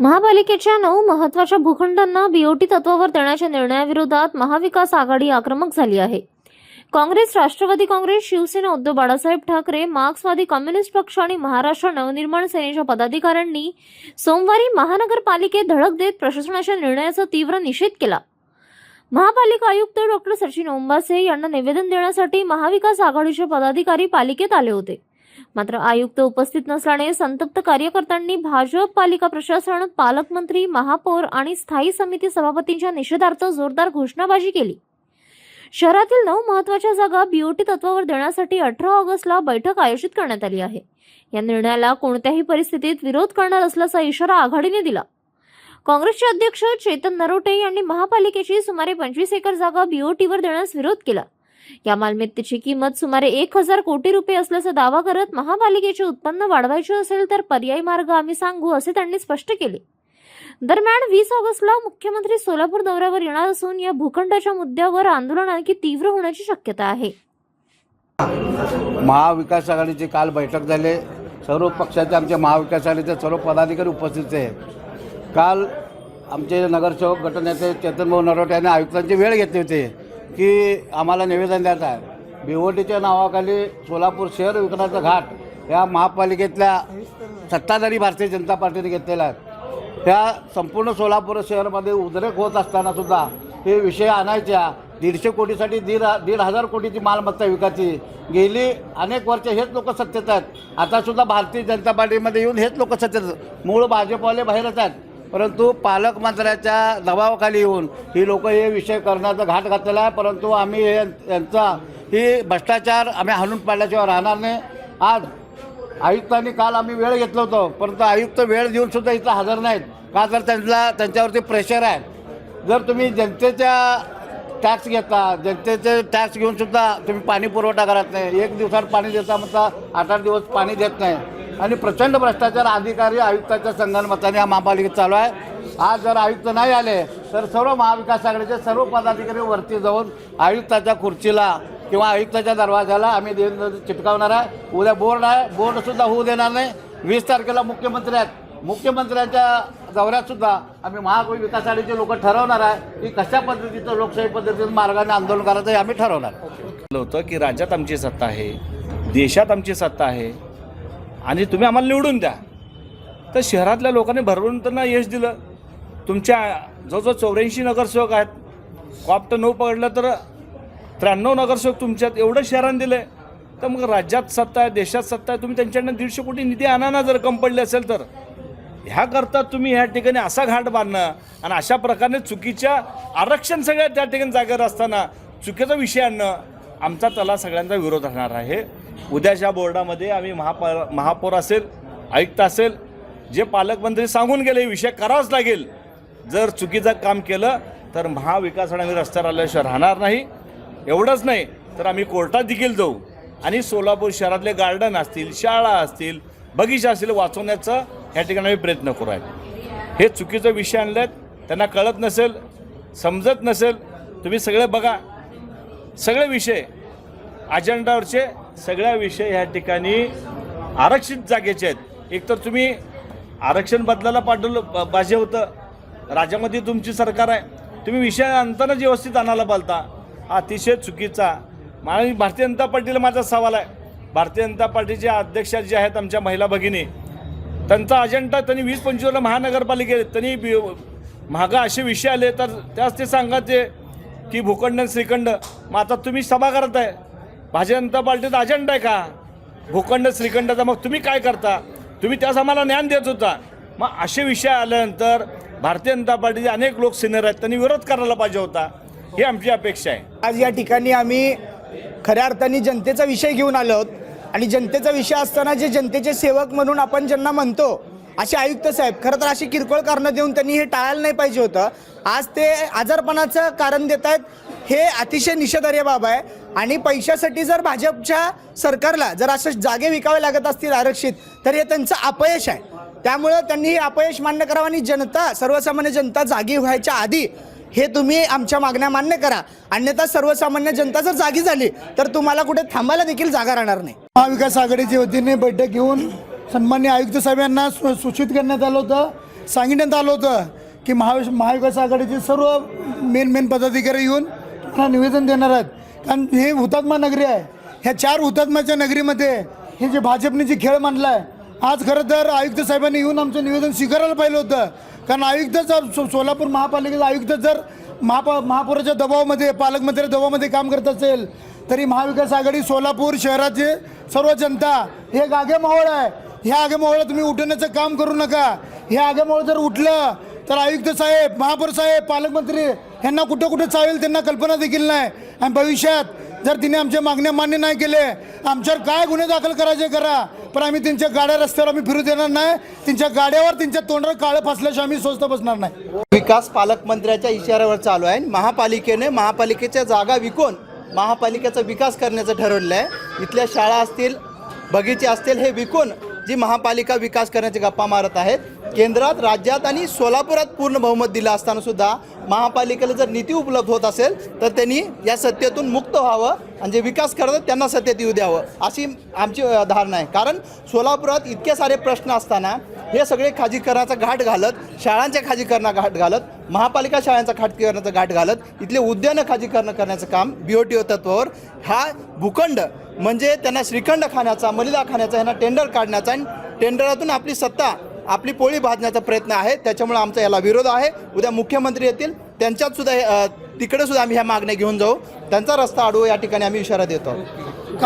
महापालिकेच्या 9 महत्त्वाच्या भूखंडांना बीओटी तत्वावर देण्याच्या निर्णयाविरोधात महाविकास आघाडी आक्रमक झाली आहे। काँग्रेस, राष्ट्रवादी काँग्रेस, शिवसेना, उद्धव बाळासाहेब ठाकरे, मार्क्सवादी कम्युनिस्ट पक्ष आणि महाराष्ट्र नवनिर्माण सेनेच्या पदाधिकाऱ्यांनी सोमवारी महानगरपालिकेत धडक देत प्रशासनाच्या निर्णयाचा तीव्र निषेध केला। महापालिका आयुक्त डॉ. सचिन ओंबासे यांना निवेदन देण्यासाठी महाविकास आघाडीचे पदाधिकारी पालिकेत आले होते। मात्र आयुक्त उपस्थित नसल्याने संतप्त कार्यकर्त्यांनी भाजप, पालिका प्रशासन, पालकमंत्री, महापौर आणि स्थायी समिती सभापतींच्या निषेधार्थ जोरदार घोषणाबाजी केली। शहरातील 9 महत्त्वाच्या जागा बीओटी तत्वावर देण्यासाठी 18 ऑगस्टला बैठक आयोजित करण्यात आली आहे। या निर्णयाला कोणत्याही परिस्थितीत विरोध करणार असल्याचा इशारा आघाडीने दिला। काँग्रेसचे अध्यक्ष चेतन नरोटे यांनी महापालिकेची सुमारे 25 एकर जागा बीओटीवर देण्यास विरोध केला। या मालमत्तेची किंमत सुमारे 1000 कोटी रुपये असल्याचा दावा करत महापालिकेचे उत्पन्न वाढवायचे असेल तर पर्यायी मार्ग आम्ही सांगू असे त्यांनी स्पष्ट केले। दरम्यान 20 ऑगस्टला मुख्यमंत्री सोलापूर दौऱ्यावर येणार असून या भूखंडाच्या मुद्द्यावर आंदोलन आणखी तीव्र होण्याची शक्यता आहे। महाविकास आघाडीची काल बैठक झाली। सर्व पक्षाचे आमचे महाविकास आघाडीचे सर्व पदाधिकारी उपस्थित आहेत। काल आमचे नगरसेवक गटनेते चेतन भाऊ नरोटे यांनी आयुक्तांची वेळ घेतली होती की आम्हाला निवेदन द्यायचं आहे। बीओटीच्या नावाखाली सोलापूर शहर विकासाचा घाट या महापालिकेतल्या सत्ताधारी भारतीय जनता पार्टीने घेतलेला आहे। त्या संपूर्ण सोलापूर शहरामध्ये उद्रेक होत असताना सुद्धा हे विषय आणायच्या 150 कोटीसाठी 1,500 कोटीची मालमत्ता विकायची। गेली अनेक वर्ष हेच लोक सत्तेत आहेत। आता सुद्धा भारतीय जनता पार्टीमध्ये येऊन हेच लोक सत्तेत आहेत। मूळ भाजपवाले बाहेरच आहेत, परंतु पालकमंत्र्याच्या दबावाखाली येऊन ही लोक हे विषय करण्याचा घाट घातलेला आहे। परंतु आम्ही यांचा ही भ्रष्टाचार आम्ही हाणून पाडल्याशिवाय राहणार नाही। आज आयुक्तांनी काल आम्ही वेळ घेतला होतो, परंतु आयुक्त वेळ देऊन सुद्धा इथं हजर नाहीत का तर त्यांच्यावरती प्रेशर आहे। जर तुम्ही जनतेच्या टॅक्स घेता, जनतेचे टॅक्स घेऊन सुद्धा तुम्ही पाणी पुरवठा करत नाही, 1 दिवसात पाणी देता म्हणता 8-8 दिवस पाणी देत नाही आणि प्रचंड भ्रष्टाचार अधिकारी आयुक्ताच्या संगनमताने या महापालिकेत चालू आहे। आज जर आयुक्त नाही आले तर सर्व महाविकास आघाडीचे सर्व पदाधिकारी वरती जाऊन आयुक्ताच्या खुर्चीला किंवा आयुक्ताच्या दरवाजाला आम्ही चिटकावणार आहे। उद्या बोर्ड आहे, बोर्डसुद्धा होऊ देणार नाही। 20 तारखेला मुख्यमंत्री आहेत, मुख्यमंत्र्यांच्या दौऱ्यातसुद्धा आम्ही महाविकास आघाडीचे लोक ठरवणार आहे की कशा पद्धतीचं लोकशाही पद्धतीचं मार्गाने आंदोलन करायचं हे आम्ही ठरवणार होतं की राज्यात आमची सत्ता आहे, देशात आमची सत्ता आहे आणि तुम्ही आम्हाला निवडून द्या। तर शहरातल्या लोकांनी भरवून त्यांना यश दिलं। तुमच्या जवळजवळ 84 नगरसेवक आहेत, कॉप्ट 9 पकडलं तर 93 नगरसेवक तुमच्यात एवढं शहरांनी दिलं आहे। तर मग राज्यात सत्ता आहे, देशात सत्ता आहे, तुम्ही त्यांच्याकडनं 150 कोटी निधी आणा ना जर कम पडले असेल तर। ह्याकरता तुम्ही ह्या ठिकाणी असा घाट बांधणं आणि अशा प्रकारे चुकीच्या आरक्षण सगळ्या त्या ठिकाणी जागेवर असताना चुकीचा विषय आणणं आमचा त्याला सगळ्यांचा विरोध असणार आहे। उद्याच्या बोर्डामध्ये आम्ही महापौर असेल, आयुक्त असेल, जे पालकमंत्री सांगून गेले विषय करावाच लागेल। जर चुकीचं काम केलं तर महाविकास आम्ही रस्त्यावर आल्याशिवाय राहणार नाही। एवढंच नाही तर आम्ही कोर्टात देखील जाऊ आणि सोलापूर शहरातले गार्डन असतील, शाळा असतील, बगीचा असतील वाचवण्याचा ह्या ठिकाणी आम्ही प्रयत्न करू आहे। हे चुकीचं विषय आणलेत, त्यांना कळत नसेल, समजत नसेल। तुम्ही सगळे बघा, सगळे विषय अजेंडावरचे सगळ्या विषय ह्या ठिकाणी आरक्षित जागेचे आहेत। एकतर तुम्ही आरक्षण बदलायला पाठवलं पाहिजे होतं, राज्यामध्ये तुमची सरकार आहे, तुम्ही विषय आणतानाच व्यवस्थित आणायला पालता, हा अतिशय चुकीचा। मला भारतीय जनता पार्टीला माझा सवाल आहे, भारतीय जनता पार्टीचे अध्यक्ष जे आहेत आमच्या महिला भगिनी, त्यांचा अजेंडा त्यांनी 20-25 महानगरपालिकेत त्यांनी महागा असे विषय आले तर त्याच ते सांगायचे की भूखंड श्रीखंड। मग आता तुम्ही सभा करत आहे, भारतीय जनता पार्टीचा अजेंडा आहे का भूखंड श्रीखंडाचा? मग तुम्ही काय करता? तुम्ही त्यास आम्हाला ज्ञान देत होता। मग असे विषय आल्यानंतर भारतीय जनता पार्टीचे अनेक लोक सिनियर आहेत, त्यांनी विरोध करायला पाहिजे होता, ही आमची अपेक्षा आहे। आज या ठिकाणी आम्ही खऱ्या अर्थाने जनतेचा विषय घेऊन आलो आहोत आणि जनतेचा विषय असताना जे जनतेचे सेवक म्हणून आपण ज्यांना म्हणतो असे आयुक्त साहेब खरं तर अशी किरकोळ कारणं देऊन त्यांनी हे टाळायला नाही पाहिजे होतं। आज ते आजारपणाचं कारण देत आहेत, हे अतिशय निषेधार्ह बाब आहे। आणि पैशासाठी जर भाजपच्या सरकारला जर असं जागे विकावे लागत असतील आरक्षित तर हे त्यांचं अपयश आहे। त्यामुळे त्यांनी हे अपयश मान्य करावं आणि जनता, सर्वसामान्य जनता जागी व्हायच्या आधी हे तुम्ही आमच्या मागण्या मान्य करा, अन्यथा सर्वसामान्य जनता जर जागी झाली तर तुम्हाला कुठे थांबायला देखील जागा राहणार नाही। महाविकास आघाडीच्या वतीने बैठक घेऊन सन्माननीय आयुक्त साहेब यांना सूचित करण्यात आलं होतं सांगण्यात आलं होतं की महाविकास आघाडीचे सर्व मेन पदाधिकारी येऊन त्यांना निवेदन देणार आहेत. कारण हे हुतात्मा नगरी आहे. ह्या 4 हुतात्म्याच्या नगरीमध्ये हे जे भाजपने जे खेळ मांडला आहे, आज खरं तर आयुक्त साहेबांनी येऊन आमचं निवेदन स्वीकारायला पाहिलं होतं. कारण आयुक्त जर सोलापूर महापालिकेचा आयुक्त जर महापौराच्या दबावामध्ये, पालकमंत्र्याच्या दबावामध्ये काम करत असेल, तरी महाविकास आघाडी सोलापूर शहराचे सर्व जनता हे एक आगेमोहोळ आहे. ह्या आगेमोहोळा तुम्ही उठवण्याचं काम करू नका. हे आगेमोहोळ जर उठलं तर आयुक्त साहेब, महापौर साहेब, पालकमंत्री यांना कुठं चालेल त्यांना कल्पना देखील नाही. आणि भविष्यात जर तिने आमच्या मागण्या मान्य नाही केले, आमच्यावर काय गुन्हे दाखल करायचे करा, पण आम्ही त्यांच्या गाड्या रस्त्यावर आम्ही फिरू देणार नाही. त्यांच्या गाड्यावर, त्यांच्या तोंडावर काळं फासल्याशिवाय आम्ही स्वस्त बसणार नाही. विकास पालकमंत्र्याच्या इशाऱ्यावर चालू आहे. महापालिकेने महापालिकेच्या जागा विकून महापालिकेचा विकास करण्याचं ठरवलं आहे. इथल्या शाळा असतील, बगीचे असतील, हे विकून जी महापालिका विकास करण्याची गप्पा मारत आहेत. केंद्रात, राज्यात आणि सोलापुरात पूर्ण बहुमत दिलं असताना सुद्धा महापालिकेला जर निधी उपलब्ध होत असेल तर त्यांनी या सत्तेतून मुक्त व्हावं आणि जे विकास करतात त्यांना सत्तेत येऊ द्यावं, अशी आमची धारणा आहे. कारण सोलापुरात इतके सारे प्रश्न असताना हे सगळे खाजगीकरणाचा घाट घालत, शाळांच्या खाजगीकरणाचा घाट घालत, महापालिका शाळांचा खाजगीकरणाचा घाट घालत, इथले उद्यानं खाजगीकरण करण्याचं काम BOT तत्वावर, हा भूखंड म्हणजे त्यांना श्रीखंड खाण्याचा, मलिदा खाण्याचा, ह्यांना टेंडर काढण्याचा आणि टेंडरातून आपली सत्ता, आपली पोळी भाजण्याचा प्रयत्न आहे. त्याच्यामुळे आमचा याला विरोध आहे. उद्या मुख्यमंत्री येतील, त्यांच्यात सुद्धा तिकडे सुद्धा आम्ही ह्या मागण्या घेऊन जाऊ, त्यांचा रस्ता अडवू, या ठिकाणी आम्ही इशारा देतो.